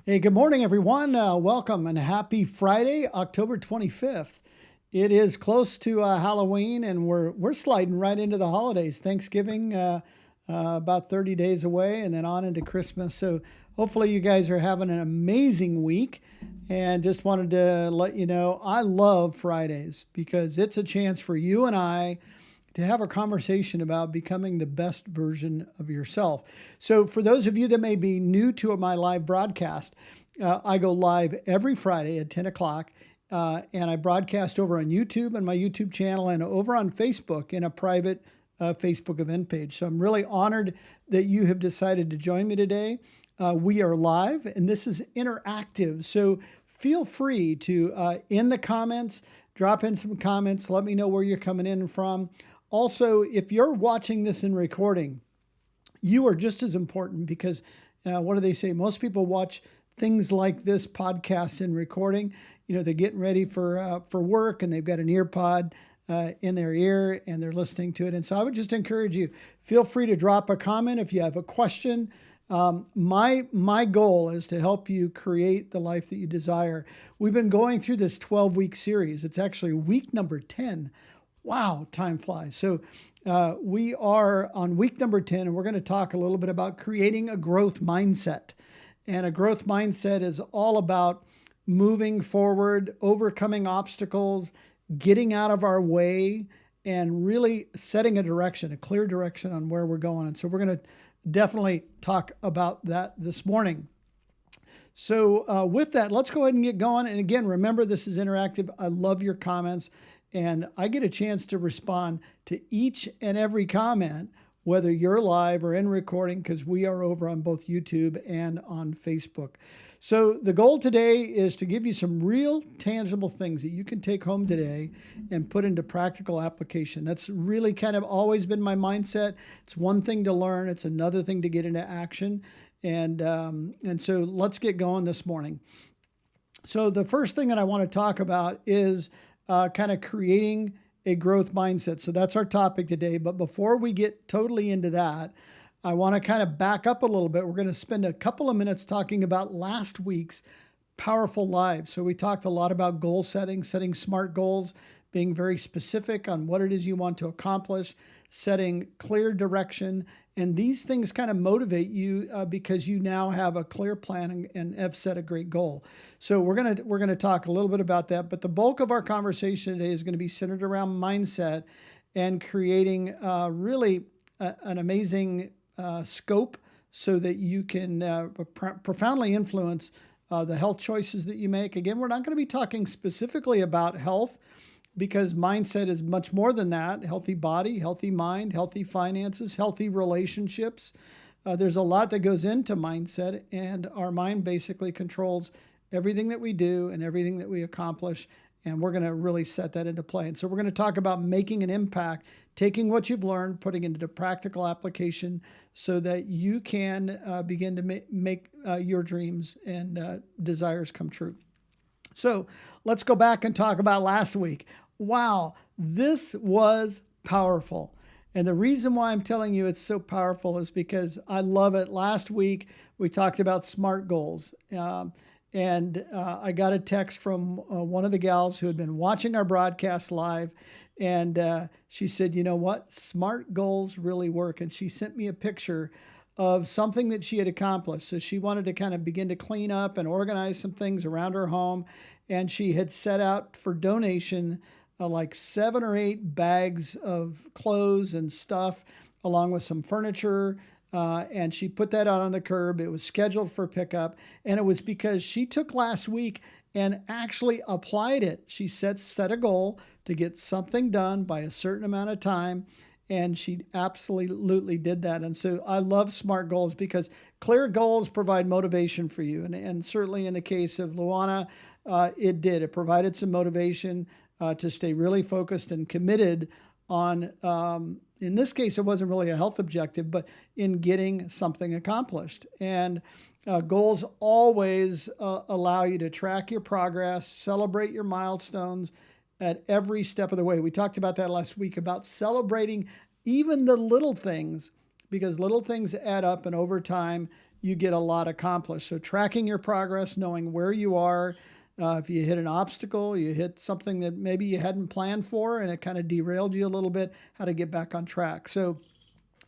Hey, good morning, everyone. Welcome and happy Friday, October 25th. It is close to Halloween, and we're sliding right into the holidays. Thanksgiving, about 30 days away, and then on into Christmas. So hopefully you guys are having an amazing week. And just wanted to let you know I love Fridays because it's a chance for you and I to have a conversation about becoming the best version of yourself. So, for those of you that may be new to my live broadcast, I go live every Friday at 10 o'clock, and I broadcast over on YouTube and my YouTube channel and over on Facebook in a private Facebook event page. So, I'm really honored that you have decided to join me today. We are live, and this is interactive. So, feel free to, in the comments, drop in some comments. Let me know where you're coming in from. Also, if you're watching this in recording, you are just as important because what do they say? Most people watch things like this podcast in recording. You know, they're getting ready for work and they've got an ear pod in their ear and they're listening to it. And so I would just encourage you, feel free to drop a comment if you have a question. My goal is to help you create the life that you desire. We've been going through this 12-week series. It's actually week number 10. Wow, time flies. So we are on week number 10, and we're going to talk a little bit about creating a growth mindset. And a growth mindset is all about moving forward, overcoming obstacles, getting out of our way, and really setting a direction, a clear direction on where we're going. And so we're going to definitely talk about that this morning. So with that, let's go ahead and get going. And again, remember, this is interactive. I love your comments. And I get a chance to respond to each and every comment, whether you're live or in recording, because we are over on both YouTube and on Facebook. So the goal today is to give you some real tangible things that you can take home today and put into practical application. That's really kind of always been my mindset. It's one thing to learn. It's another thing to get into action. And so let's get going this morning. So the first thing that I want to talk about is kind of creating a growth mindset. So that's our topic today. But before we get totally into that, I want to kind of back up a little bit. We're going to spend a couple of minutes talking about last week's powerful lives. So we talked a lot about goal setting, setting smart goals, being very specific on what it is you want to accomplish, setting clear direction. And these things kind of motivate you because you now have a clear plan and have set a great goal. So we're gonna talk a little bit about that. But the bulk of our conversation today is going to be centered around mindset and creating really an amazing scope so that you can profoundly influence the health choices that you make. Again, we're not going to be talking specifically about health, because mindset is much more than that. Healthy body, healthy mind, healthy finances, healthy relationships. There's a lot that goes into mindset, and our mind basically controls everything that we do and everything that we accomplish. And we're going to really set that into play. And so we're going to talk about making an impact, taking what you've learned, putting it into practical application so that you can begin to make your dreams and desires come true. So let's go back and talk about last week. Wow, this was powerful. And the reason why I'm telling you it's so powerful is because I love it. Last week, we talked about SMART goals. And I got a text from one of the gals who had been watching our broadcast live. And she said, you know what? SMART goals really work. And she sent me a picture of something that she had accomplished. So she wanted to kind of begin to clean up and organize some things around her home. And she had set out for donation like 7 or 8 bags of clothes and stuff, along with some furniture. And she put that out on the curb. It was scheduled for pickup. And it was because she took last week and actually applied it. She set a goal to get something done by a certain amount of time. And she absolutely did that. And so I love SMART goals because clear goals provide motivation for you. And certainly in the case of Luana, it did. It provided some motivation to stay really focused and committed on, in this case, it wasn't really a health objective, but in getting something accomplished. And goals always allow you to track your progress, celebrate your milestones at every step of the way. We talked about that last week, about celebrating even the little things, because little things add up, and over time, you get a lot accomplished. So tracking your progress, knowing where you are, if you hit an obstacle, you hit something that maybe you hadn't planned for and it kind of derailed you a little bit, how to get back on track. So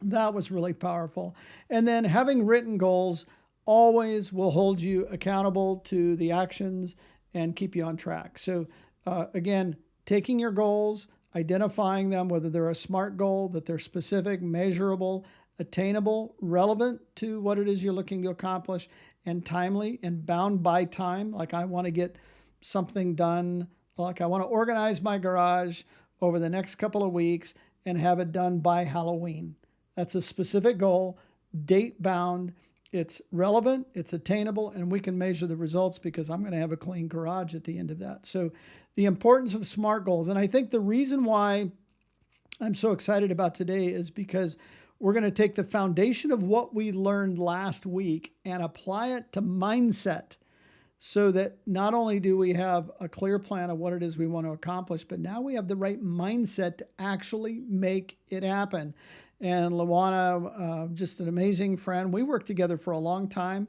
that was really powerful. And then having written goals always will hold you accountable to the actions and keep you on track. So again, taking your goals, identifying them, whether they're a SMART goal, that they're specific, measurable, attainable, relevant to what it is you're looking to accomplish, and timely and bound by time. Like I want to get something done, like I want to organize my garage over the next couple of weeks and have it done by Halloween. That's a specific goal, date bound, it's relevant, it's attainable, and we can measure the results because I'm going to have a clean garage at the end of that. So the importance of SMART goals. And I think the reason why I'm so excited about today is because we're going to take the foundation of what we learned last week and apply it to mindset so that not only do we have a clear plan of what it is we want to accomplish, but now we have the right mindset to actually make it happen. And Luana, just an amazing friend. We worked together for a long time.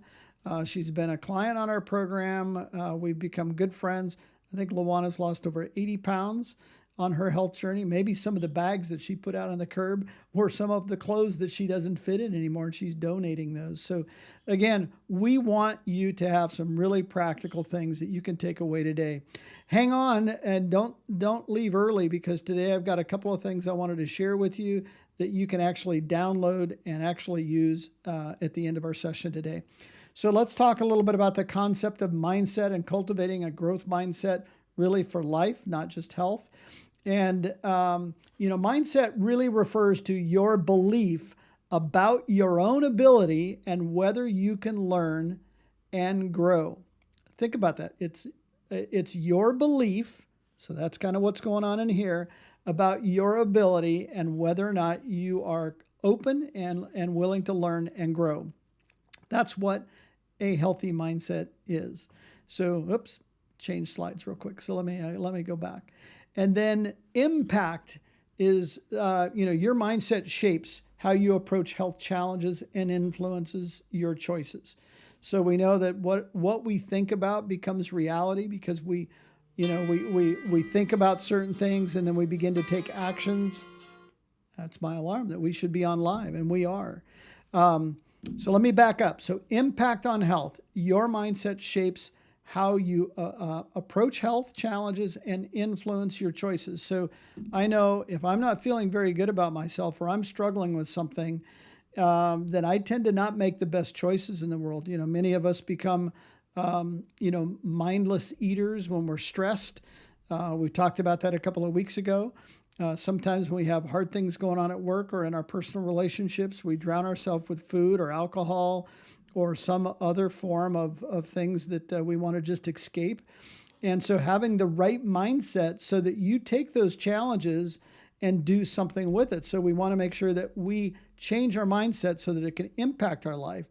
She's been a client on our program. We've become good friends. I think Luana's lost over 80 pounds on her health journey. Maybe some of the bags that she put out on the curb were some of the clothes that she doesn't fit in anymore, and she's donating those. So again, we want you to have some really practical things that you can take away today. Hang on and don't leave early, because today I've got a couple of things I wanted to share with you that you can actually download and actually use at the end of our session today. So let's talk a little bit about the concept of mindset and cultivating a growth mindset really for life, not just health. And, mindset really refers to your belief about your own ability and whether you can learn and grow. Think about that. It's your belief. So that's kind of what's going on in here about your ability and whether or not you are open and willing to learn and grow. That's what a healthy mindset is. So, oops, change slides real quick. So let me go back. And then impact is, your mindset shapes how you approach health challenges and influences your choices. So we know that what we think about becomes reality because we think about certain things and then we begin to take actions. That's my alarm that we should be on live, and we are. So let me back up. So impact on health. Your mindset shapes how you approach health challenges and influence your choices. So I know if I'm not feeling very good about myself or I'm struggling with something, then I tend to not make the best choices in the world. Many of us become, mindless eaters when we're stressed. We talked about that a couple of weeks ago. Sometimes when we have hard things going on at work or in our personal relationships, we drown ourselves with food or alcohol or some other form of things that we want to just escape. And so having the right mindset so that you take those challenges and do something with it. So we want to make sure that we change our mindset so that it can impact our life.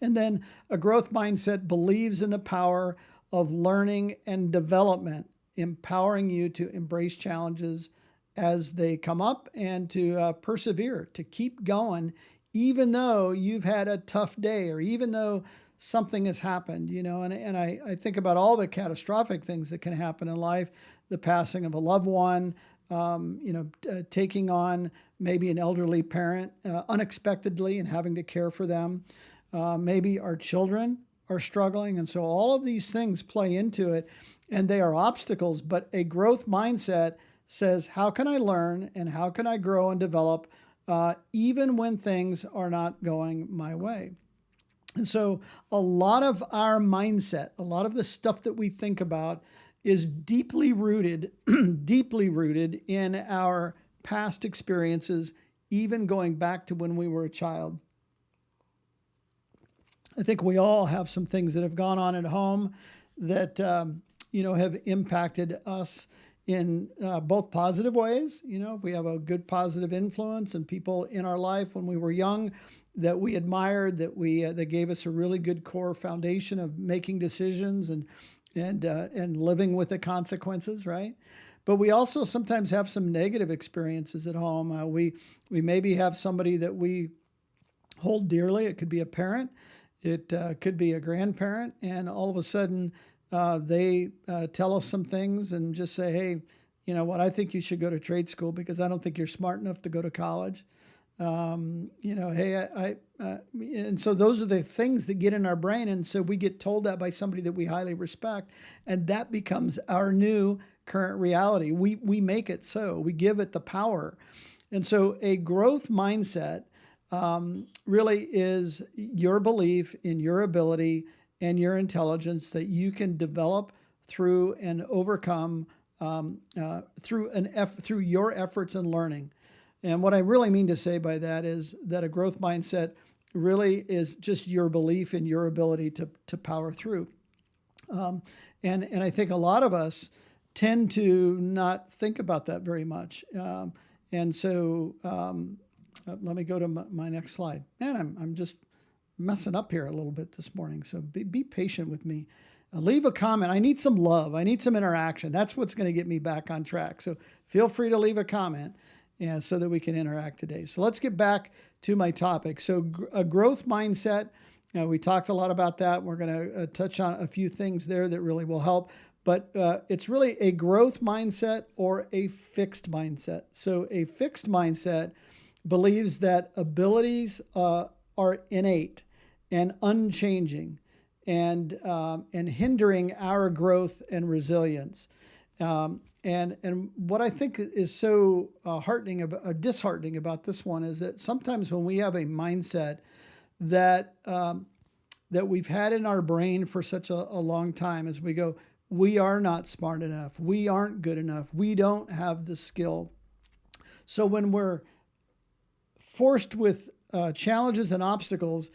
And then a growth mindset believes in the power of learning and development, empowering you to embrace challenges as they come up and to persevere, to keep going, even though you've had a tough day or even though something has happened, and I think about all the catastrophic things that can happen in life, the passing of a loved one, taking on maybe an elderly parent unexpectedly and having to care for them. Maybe our children are struggling. And so all of these things play into it, and they are obstacles, but a growth mindset says, how can I learn and how can I grow and develop even when things are not going my way? And so a lot of our mindset, a lot of the stuff that we think about is deeply rooted in our past experiences, even going back to when we were a child. I think we all have some things that have gone on at home that, have impacted us in both positive ways. We have a good positive influence and people in our life when we were young that we admired, that gave us a really good core foundation of making decisions and living with the consequences, right? But we also sometimes have some negative experiences at home. We maybe have somebody that we hold dearly. It could be a parent. It could be a grandparent, and all of a sudden they tell us some things and just say, hey, you know what, I think you should go to trade school because I don't think you're smart enough to go to college. Hey, and so those are the things that get in our brain. And so we get told that by somebody that we highly respect, and that becomes our new current reality. We make it so, we give it the power. And so a growth mindset really is your belief in your ability and your intelligence that you can develop through and overcome through your efforts and learning. And what I really mean to say by that is that a growth mindset really is just your belief in your ability to power through. And I think a lot of us tend to not think about that very much. And so let me go to my next slide. Man, I'm just messing up here a little bit this morning. So be patient with me. Leave a comment. I need some love. I need some interaction. That's what's going to get me back on track. So feel free to leave a comment so that we can interact today. So let's get back to my topic. So a growth mindset, we talked a lot about that. We're going to touch on a few things there that really will help. But it's really a growth mindset or a fixed mindset. So a fixed mindset believes that abilities are innate and unchanging and hindering our growth and resilience. And what I think is so disheartening about this one is that sometimes when we have a mindset that that we've had in our brain for such a long time, as we go, we are not smart enough, we aren't good enough, we don't have the skill. So when we're forced with challenges and obstacles,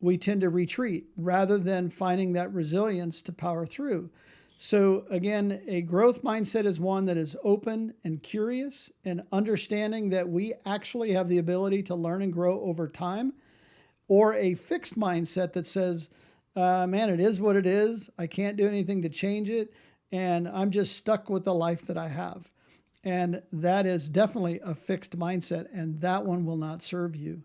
we tend to retreat rather than finding that resilience to power through. So again, a growth mindset is one that is open and curious and understanding that we actually have the ability to learn and grow over time, or a fixed mindset that says, man, it is what it is. I can't do anything to change it. And I'm just stuck with the life that I have. And that is definitely a fixed mindset, and that one will not serve you.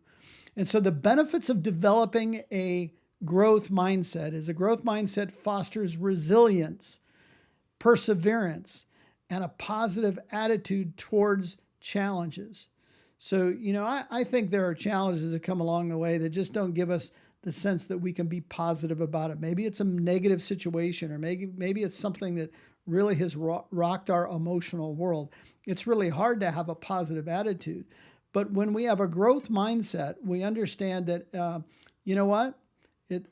And so the benefits of developing a growth mindset is a growth mindset fosters resilience, perseverance, and a positive attitude towards challenges. So, I think there are challenges that come along the way that just don't give us the sense that we can be positive about it. Maybe it's a negative situation, or maybe it's something that really has rocked our emotional world. It's really hard to have a positive attitude. But when we have a growth mindset, we understand that, you know what?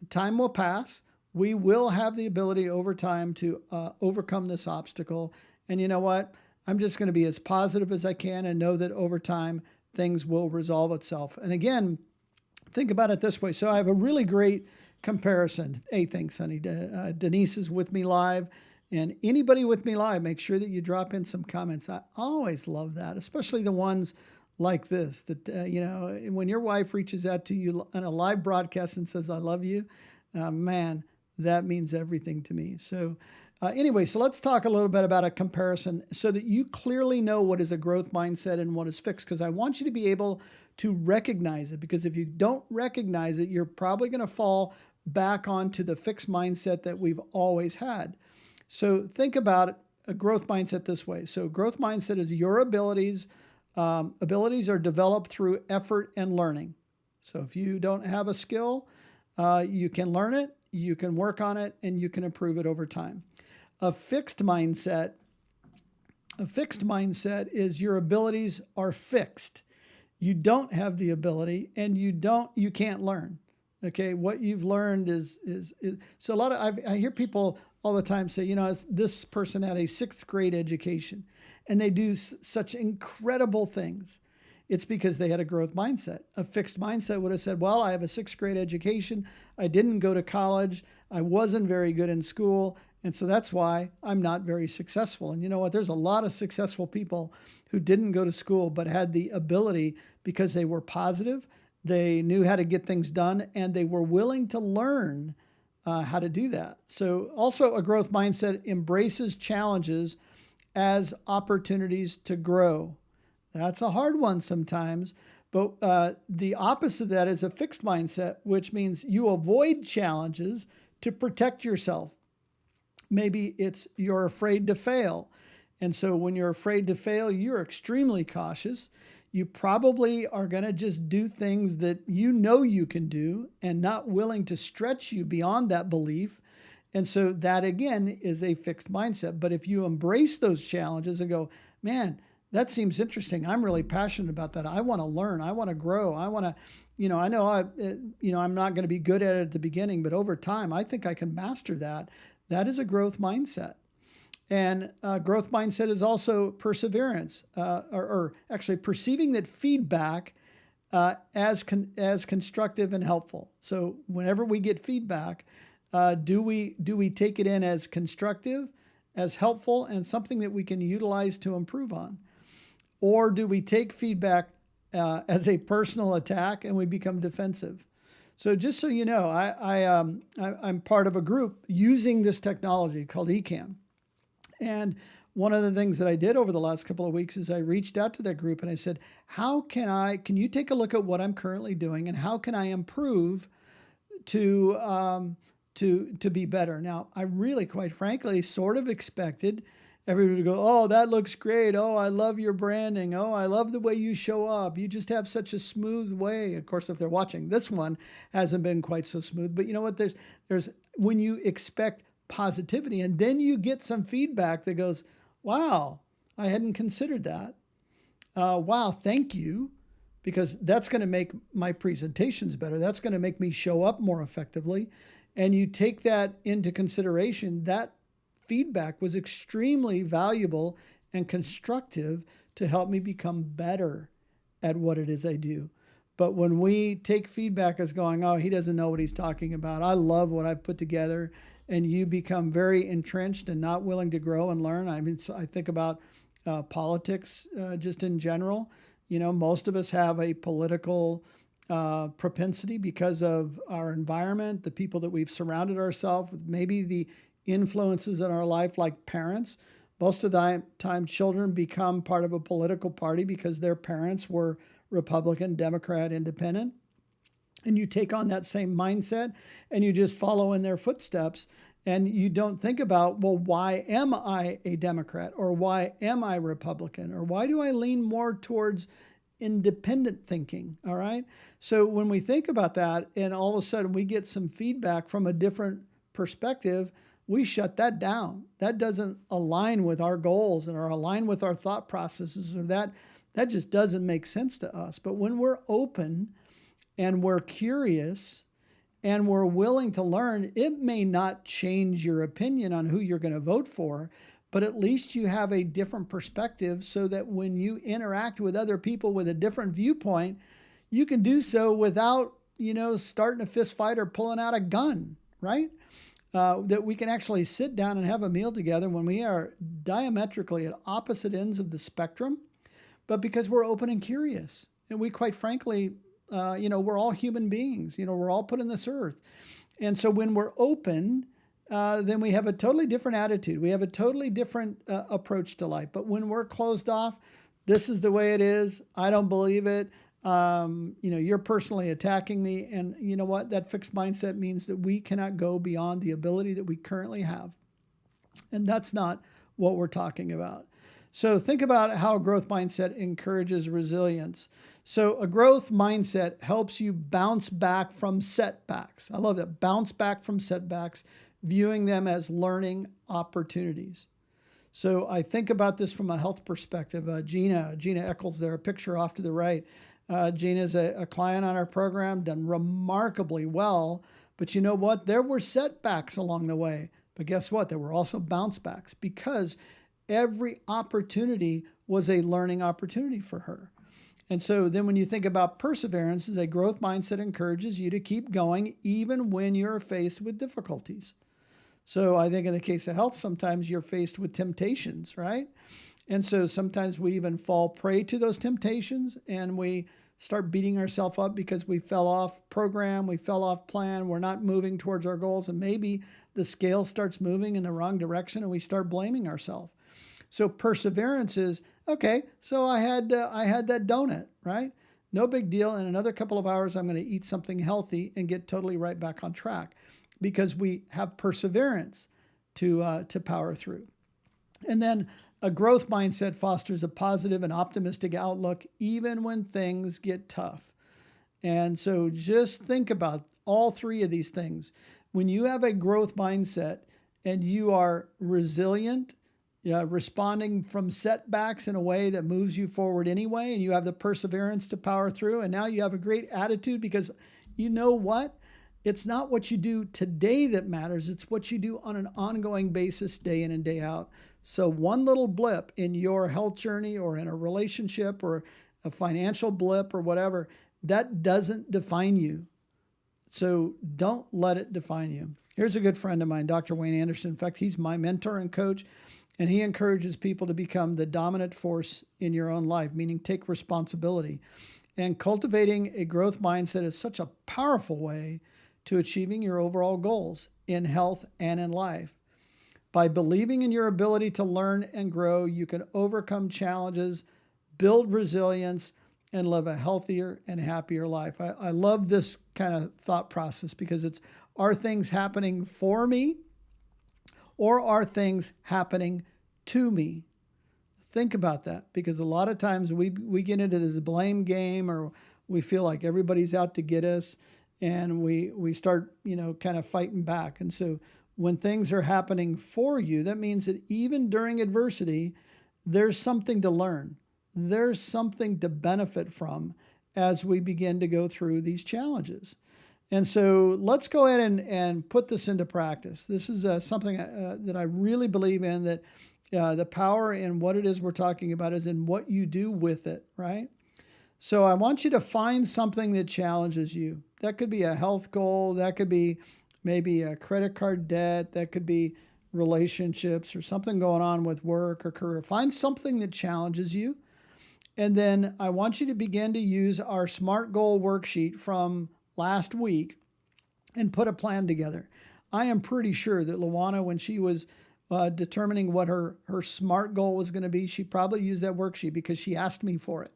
Time will pass. We will have the ability over time to overcome this obstacle. And you know what? I'm just going to be as positive as I can and know that over time, things will resolve itself. And again, think about it this way. So I have a really great comparison. Hey, thanks, honey. Denise is with me live. And anybody with me live, make sure that you drop in some comments. I always love that, especially the ones like this, that, when your wife reaches out to you on a live broadcast and says, I love you, man, that means everything to me. So anyway, so let's talk a little bit about a comparison so that you clearly know what is a growth mindset and what is fixed, because I want you to be able to recognize it, because if you don't recognize it, you're probably going to fall back onto the fixed mindset that we've always had. So think about a growth mindset this way. So growth mindset is your abilities. Abilities are developed through effort and learning. So if you don't have a skill, you can learn it, you can work on it, and you can improve it over time. A fixed mindset is your abilities are fixed. You don't have the ability, and you can't learn. Okay, what you've learned is so I hear people all the time say, this person had a 6th grade education and they do such incredible things. It's because they had a growth mindset. A fixed mindset would have said, well, I have a 6th grade education. I didn't go to college. I wasn't very good in school. And so that's why I'm not very successful. And you know what? There's a lot of successful people who didn't go to school, but had the ability because they were positive. They knew how to get things done, and they were willing to learn how to do that. So also a growth mindset embraces challenges as opportunities to grow. That's a hard one sometimes, But the opposite of that is a fixed mindset, which means you avoid challenges to protect yourself. Maybe it's you're afraid to fail. And so when you're afraid to fail, you're extremely cautious. You probably are going to just do things that you know you can do and not willing to stretch you beyond that belief. And so that again is a fixed mindset. But if you embrace those challenges and go, man, that seems interesting. I'm really passionate about that. I want to learn. I want to grow. I want to, I know I'm not going to be good at it at the beginning, but over time, I think I can master that. That is a growth mindset. And growth mindset is also perseverance, or actually perceiving that feedback as constructive and helpful. So whenever we get feedback, do we take it in as constructive, as helpful, and something that we can utilize to improve on? Or do we take feedback as a personal attack and we become defensive? So just so you know, I'm part of a group using this technology called eCam. And one of the things that I did over the last couple of weeks is I reached out to that group and I said, can you take a look at what I'm currently doing and how can I improve to be better? Now, I really, quite frankly, sort of expected everybody to go, oh, that looks great. Oh, I love your branding. Oh, I love the way you show up. You just have such a smooth way. Of course, if they're watching, this one hasn't been quite so smooth. But you know what? There's when you expect positivity and then you get some feedback that goes, wow, I hadn't considered that. Wow, thank you. Because that's going to make my presentations better. That's going to make me show up more effectively. And you take that into consideration, that feedback was extremely valuable and constructive to help me become better at what it is I do. But when we take feedback as going, oh, he doesn't know what he's talking about. I love what I've put together. And you become very entrenched and not willing to grow and learn. I mean, so I think about politics just in general. Most of us have a political propensity because of our environment, the people that we've surrounded ourselves with, maybe the influences in our life like parents. Most of the time children become part of a political party because their parents were Republican, Democrat, Independent. And you take on that same mindset and you just follow in their footsteps and you don't think about, well, why am I a Democrat or why am I Republican or why do I lean more towards independent thinking? All right. So when we think about that and all of a sudden we get some feedback from a different perspective, we shut that down. That doesn't align with our goals and or align with our thought processes, or that just doesn't make sense to us. But when we're open and we're curious and we're willing to learn, it may not change your opinion on who you're going to vote for, but at least you have a different perspective so that when you interact with other people with a different viewpoint, you can do so without, starting a fist fight or pulling out a gun, right? That we can actually sit down and have a meal together when we are diametrically at opposite ends of the spectrum, but because we're open and curious. And we, quite frankly, we're all human beings. We're all put in this earth. And so when we're open, then we have a totally different attitude. We have a totally different approach to life. But when we're closed off, this is the way it is. I don't believe it. You're personally attacking me. And you know what? That fixed mindset means that we cannot go beyond the ability that we currently have. And that's not what we're talking about. So think about how a growth mindset encourages resilience. So a growth mindset helps you bounce back from setbacks. I love that. Bounce back from setbacks, viewing them as learning opportunities. So I think about this from a health perspective. Gina Eccles there, a picture off to the right. Gina is a client on our program, done remarkably well. But you know what? There were setbacks along the way. But guess what? There were also bounce backs because every opportunity was a learning opportunity for her. And so then when you think about perseverance, a growth mindset encourages you to keep going even when you're faced with difficulties. So I think in the case of health, sometimes you're faced with temptations, right? And so sometimes we even fall prey to those temptations and we start beating ourselves up because we fell off program, we fell off plan, we're not moving towards our goals, and maybe the scale starts moving in the wrong direction and we start blaming ourselves. So perseverance is, okay, so I had that donut, right? No big deal. In another couple of hours, I'm going to eat something healthy and get totally right back on track because we have perseverance to power through. And then a growth mindset fosters a positive and optimistic outlook even when things get tough. And so just think about all three of these things. When you have a growth mindset and you are resilient, responding from setbacks in a way that moves you forward anyway, and you have the perseverance to power through, and now you have a great attitude because you know what? It's not what you do today that matters. It's what you do on an ongoing basis, day in and day out. So one little blip in your health journey or in a relationship or a financial blip or whatever, that doesn't define you. So don't let it define you. Here's a good friend of mine, Dr. Wayne Anderson. In fact, he's my mentor and coach, and he encourages people to become the dominant force in your own life, meaning take responsibility. And cultivating a growth mindset is such a powerful way to achieving your overall goals in health and in life. By believing in your ability to learn and grow, you can overcome challenges, build resilience, and live a healthier and happier life. I love this kind of thought process because it's, are things happening for me or are things happening to me? Think about that, because a lot of times we get into this blame game, or we feel like everybody's out to get us, and we start, kind of fighting back. And so when things are happening for you, that means that even during adversity, there's something to learn. There's something to benefit from as we begin to go through these challenges. And so let's go ahead and put this into practice. This is something that I really believe in, that the power in what it is we're talking about is in what you do with it, right? So I want you to find something that challenges you. That could be a health goal. That could be maybe a credit card debt. That could be relationships or something going on with work or career. Find something that challenges you. And then I want you to begin to use our SMART goal worksheet from last week and put a plan together. I am pretty sure that Luana, when she was determining what her SMART goal was going to be, she probably used that worksheet because she asked me for it.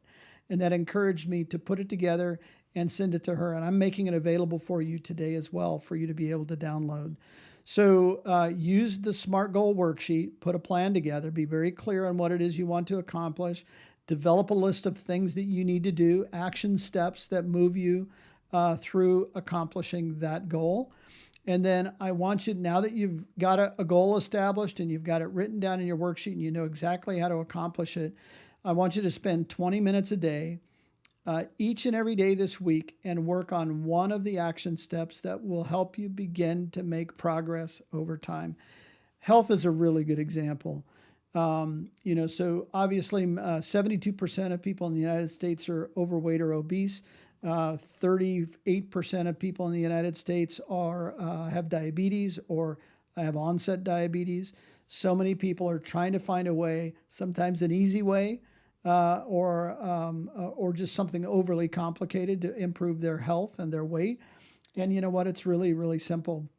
And that encouraged me to put it together and send it to her. And I'm making it available for you today as well, for you to be able to download. So use the SMART goal worksheet, put a plan together, be very clear on what it is you want to accomplish, develop a list of things that you need to do, action steps that move you through accomplishing that goal. And then I want you, now that you've got a goal established and you've got it written down in your worksheet and you know exactly how to accomplish it, I want you to spend 20 minutes a day, each and every day this week, and work on one of the action steps that will help you begin to make progress over time. Health is a really good example. So obviously 72% of people in the United States are overweight or obese. 38% of people in the United States have diabetes or have onset diabetes. So many people are trying to find a way, sometimes an easy way, or just something overly complicated to improve their health and their weight. And you know what? It's really, really simple.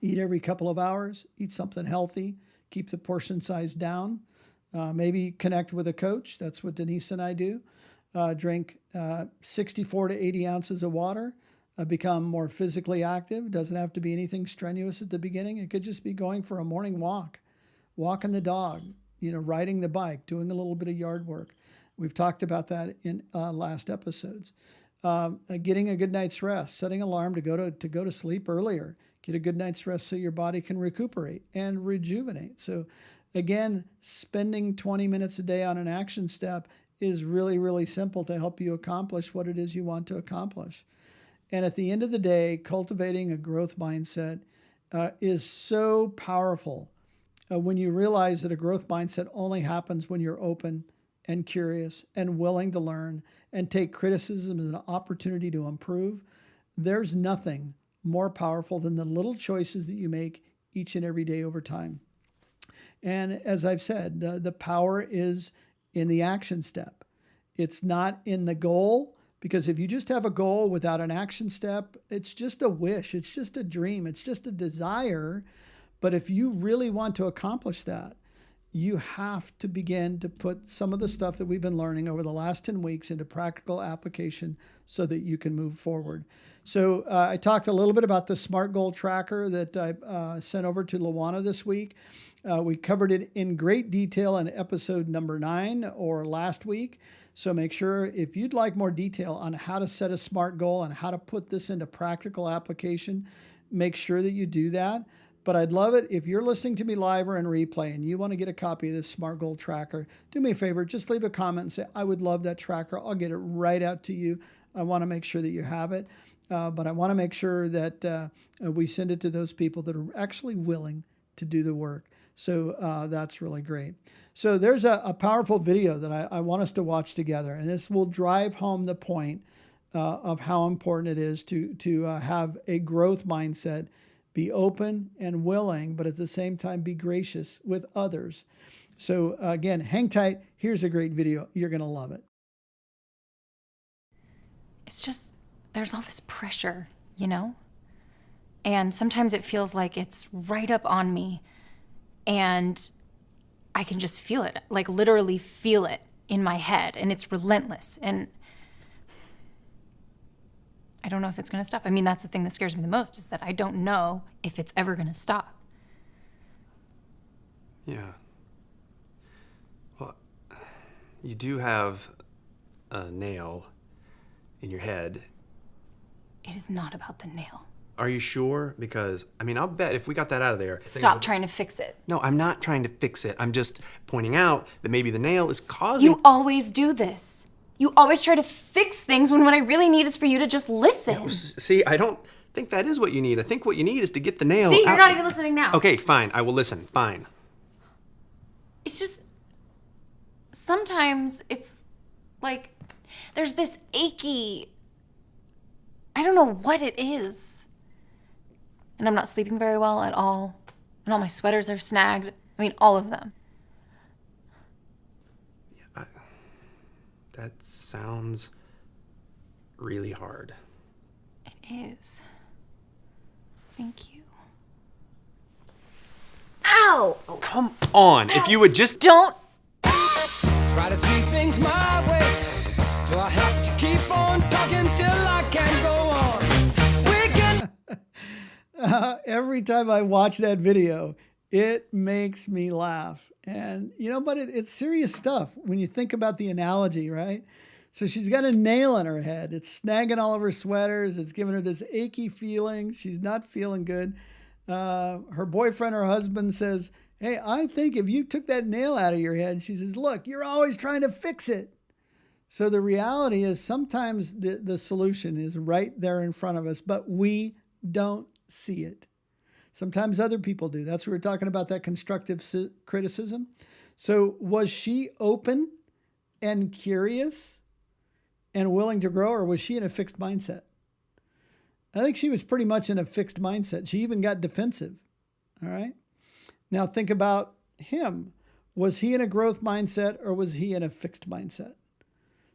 Eat every couple of hours, eat something healthy, keep the portion size down, maybe connect with a coach. That's what Denise and I do. Drink 64 to 80 ounces of water, become more physically active. Doesn't have to be anything strenuous at the beginning. It could just be going for a morning walk, walking the dog, riding the bike, doing a little bit of yard work. We've talked about that in last episodes. Getting a good night's rest, setting an alarm to go to sleep earlier. Get a good night's rest so your body can recuperate and rejuvenate. So again, spending 20 minutes a day on an action step is really, really simple to help you accomplish what it is you want to accomplish. And at the end of the day, cultivating a growth mindset is so powerful when you realize that a growth mindset only happens when you're open and curious and willing to learn and take criticism as an opportunity to improve. There's nothing more powerful than the little choices that you make each and every day over time. And as I've said, the power is in the action step. It's not in the goal, because if you just have a goal without an action step, it's just a wish, it's just a dream, it's just a desire. But if you really want to accomplish that, you have to begin to put some of the stuff that we've been learning over the last 10 weeks into practical application so that you can move forward. So I talked a little bit about the SMART goal tracker that I sent over to Luana this week. We covered it in great detail in episode number 9 or last week. So make sure if you'd like more detail on how to set a SMART goal and how to put this into practical application, make sure that you do that. But I'd love it if you're listening to me live or in replay and you want to get a copy of this SMART goal tracker, do me a favor, just leave a comment and say, I would love that tracker. I'll get it right out to you. I want to make sure that you have it. But I want to make sure that we send it to those people that are actually willing to do the work. So that's really great. So there's a powerful video that I want us to watch together. And this will drive home the point of how important it is to have a growth mindset, be open and willing, but at the same time, be gracious with others. So again, hang tight. Here's a great video. You're going to love it. It's just, there's all this pressure, you know? And sometimes it feels like it's right up on me and I can just feel it, like literally feel it in my head, and it's relentless. And I don't know if it's going to stop. I mean, that's the thing that scares me the most, is that I don't know if it's ever going to stop. Yeah. Well, you do have a nail in your head. It is not about the nail. Are you sure? Because, I mean, I'll bet if we got that out of there... Stop trying to fix it. No, I'm not trying to fix it. I'm just pointing out that maybe the nail is causing... You always do this. You always try to fix things when what I really need is for you to just listen. Yeah, see, I don't think that is what you need. I think what you need is to get the nail See, you're out. not even listening now. Okay, fine. I will listen. Fine. It's just... Sometimes it's like there's this achy... I don't know what it is. And I'm not sleeping very well at all. And all my sweaters are snagged. I mean, all of them. Yeah, that sounds really hard. It is. Thank you. Ow! Oh, come on. Ow. If you would just... Don't... Try to see things my way. Do I have to keep on talking till I can go on? We can... Every time I watch that video, it makes me laugh. And, you know, but it's serious stuff when you think about the analogy, right? So she's got a nail in her head. It's snagging all of her sweaters. It's giving her this achy feeling. She's not feeling good. Her boyfriend or husband says, hey, I think if you took that nail out of your head, she says, look, you're always trying to fix it. So the reality is sometimes the solution is right there in front of us, but we don't see it. Sometimes other people do. That's what we're talking about, that constructive criticism. So was she open and curious and willing to grow, or was she in a fixed mindset? I think she was pretty much in a fixed mindset. She even got defensive. All right. Now think about him. Was he in a growth mindset, or was he in a fixed mindset?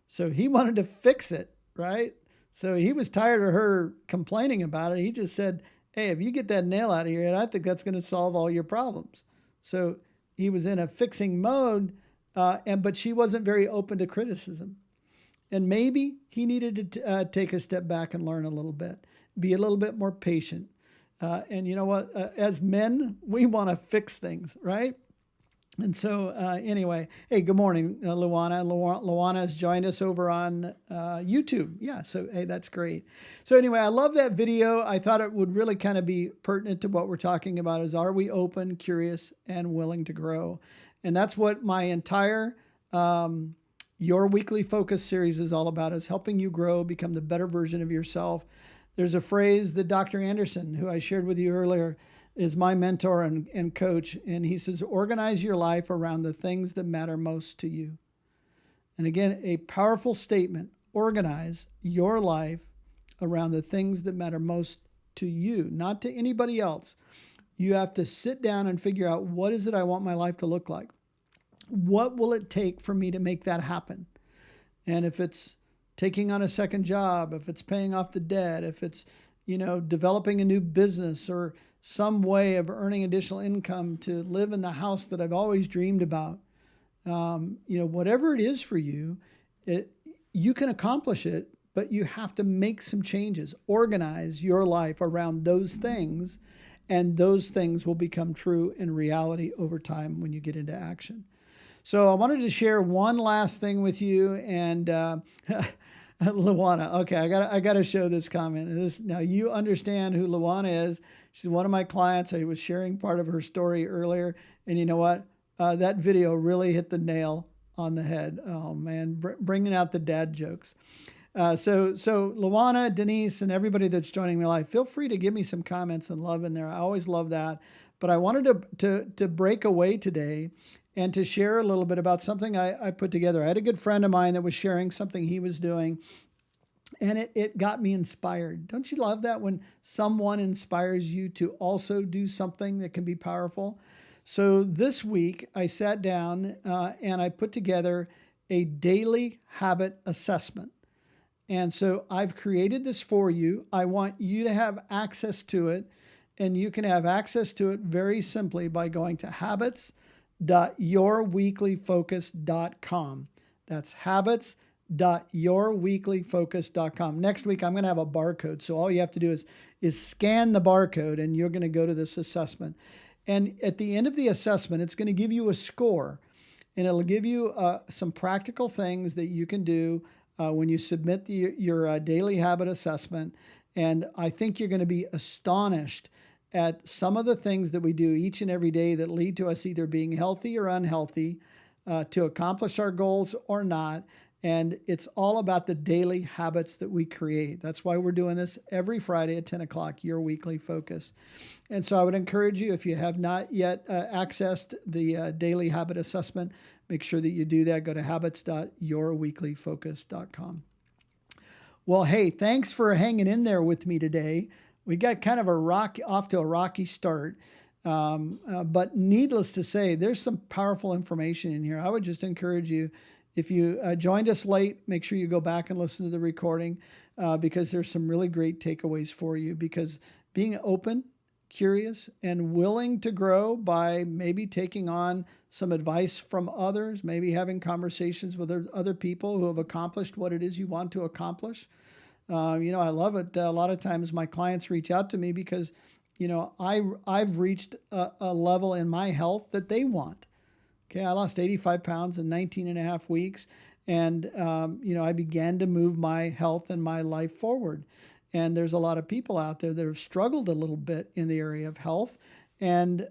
So he wanted to fix it, right? So he was tired of her complaining about it. He just said, hey, if you get that nail out of your head, I think that's going to solve all your problems. So he was in a fixing mode, but she wasn't very open to criticism. And maybe he needed to take a step back and learn a little bit, be a little bit more patient. And you know what? As men, we want to fix things, right? And so anyway, hey, good morning, Luana. Luana has joined us over on YouTube. Yeah, so hey, that's great. So anyway, I love that video. I thought it would really kind of be pertinent to what we're talking about is, are we open, curious, and willing to grow? And that's what my entire Your Weekly Focus series is all about, is helping you grow, become the better version of yourself. There's a phrase that Dr. Anderson, who I shared with you earlier, is my mentor and coach. And he says, organize your life around the things that matter most to you. And again, a powerful statement, organize your life around the things that matter most to you, not to anybody else. You have to sit down and figure out, what is it I want my life to look like? What will it take for me to make that happen? And if it's taking on a second job, if it's paying off the debt, if it's, developing a new business, or some way of earning additional income to live in the house that I've always dreamed about. Whatever it is for you, you can accomplish it, but you have to make some changes, organize your life around those things, and those things will become true in reality over time when you get into action. So I wanted to share one last thing with you, and Luana. Okay, I got to show this comment. Now you understand who Luana is. She's one of my clients. I was sharing part of her story earlier, and you know what? That video really hit the nail on the head. Oh man, bringing out the dad jokes. So Luana, Denise, and everybody that's joining me live, feel free to give me some comments and love in there. I always love that. But I wanted to break away today and to share a little bit about something I put together. I had a good friend of mine that was sharing something he was doing, and it got me inspired. Don't you love that when someone inspires you to also do something that can be powerful? So this week I sat down and I put together a daily habit assessment. And so I've created this for you. I want you to have access to it, and you can have access to it very simply by going to habits.yourweeklyfocus.com. That's habits.yourweeklyfocus.com. Next week, I'm going to have a barcode. So all you have to do is scan the barcode, and you're going to go to this assessment. And at the end of the assessment, it's going to give you a score, and it'll give you some practical things that you can do when you submit your daily habit assessment. And I think you're going to be astonished at some of the things that we do each and every day that lead to us either being healthy or unhealthy, to accomplish our goals or not. And it's all about the daily habits that we create. That's why we're doing this every Friday at 10 o'clock, Your Weekly Focus. And so I would encourage you, if you have not yet accessed the daily habit assessment, make sure that you do that. Go to habits.yourweeklyfocus.com. Well, hey, thanks for hanging in there with me today. We got kind of off to a rocky start. But needless to say, there's some powerful information in here. I would just encourage you, if you joined us late, make sure you go back and listen to the recording because there's some really great takeaways for you. Because being open, curious, and willing to grow by maybe taking on some advice from others, maybe having conversations with other people who have accomplished what it is you want to accomplish. I love it. A lot of times my clients reach out to me because, I've reached a level in my health that they want. Okay, I lost 85 pounds in 19 and a half weeks. And, I began to move my health and my life forward. And there's a lot of people out there that have struggled a little bit in the area of health. And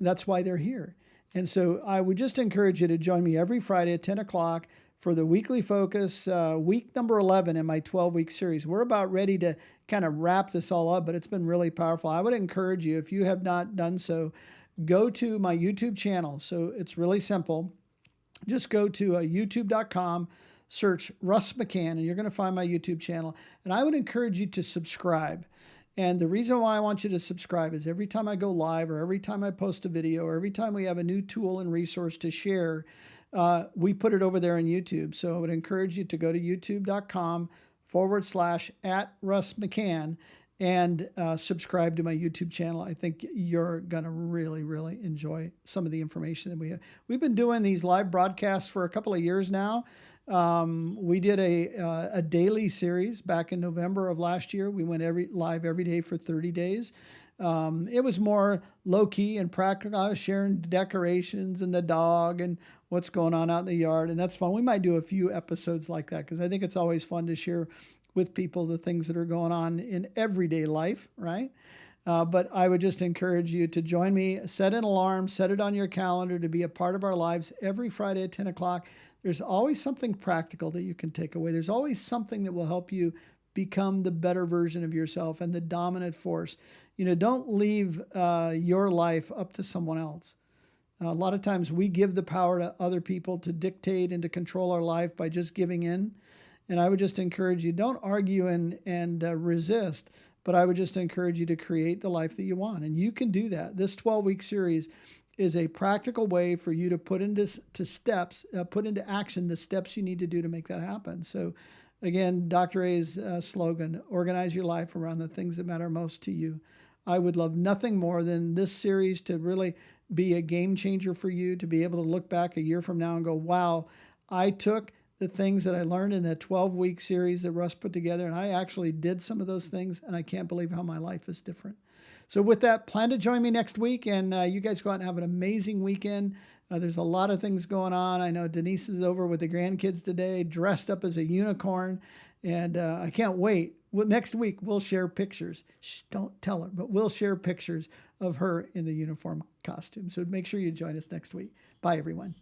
that's why they're here. And so I would just encourage you to join me every Friday at 10 o'clock for the Weekly Focus, week number 11 in my 12-week series. We're about ready to kind of wrap this all up, but it's been really powerful. I would encourage you, if you have not done so, go to my YouTube channel. So it's really simple. Just go to youtube.com, search Russ McCann, and you're going to find my YouTube channel. And I would encourage you to subscribe. And the reason why I want you to subscribe is every time I go live, or every time I post a video, or every time we have a new tool and resource to share, we put it over there on YouTube. So I would encourage you to go to youtube.com/@Russ McCann and subscribe to my YouTube channel. I think you're going to really, really enjoy some of the information that we have. We've been doing these live broadcasts for a couple of years now. We did a daily series back in November of last year. We went live every day for 30 days. It was more low-key and practical. I was sharing decorations and the dog and what's going on out in the yard, and that's fun. We might do a few episodes like that because I think it's always fun to share with people the things that are going on in everyday life, right? But I would just encourage you to join me. Set an alarm, set it on your calendar to be a part of our lives every Friday at 10 o'clock. There's always something practical that you can take away. There's always something that will help you become the better version of yourself and the dominant force. Don't leave your life up to someone else. A lot of times we give the power to other people to dictate and to control our life by just giving in. And I would just encourage you, don't argue and resist, but I would just encourage you to create the life that you want. And you can do that. This 12-week series is a practical way for you to put into action the steps you need to do to make that happen. So again, Dr. A's slogan, organize your life around the things that matter most to you. I would love nothing more than this series to really be a game changer for you, to be able to look back a year from now and go, wow, I took the things that I learned in that 12-week series that Russ put together, and I actually did some of those things, and I can't believe how my life is different. So with that, plan to join me next week, and you guys go out and have an amazing weekend. There's a lot of things going on. I know Denise is over with the grandkids today, dressed up as a unicorn, and I can't wait. Well, next week, we'll share pictures. Shh, don't tell her, but we'll share pictures of her in the uniform costume. So make sure you join us next week. Bye, everyone.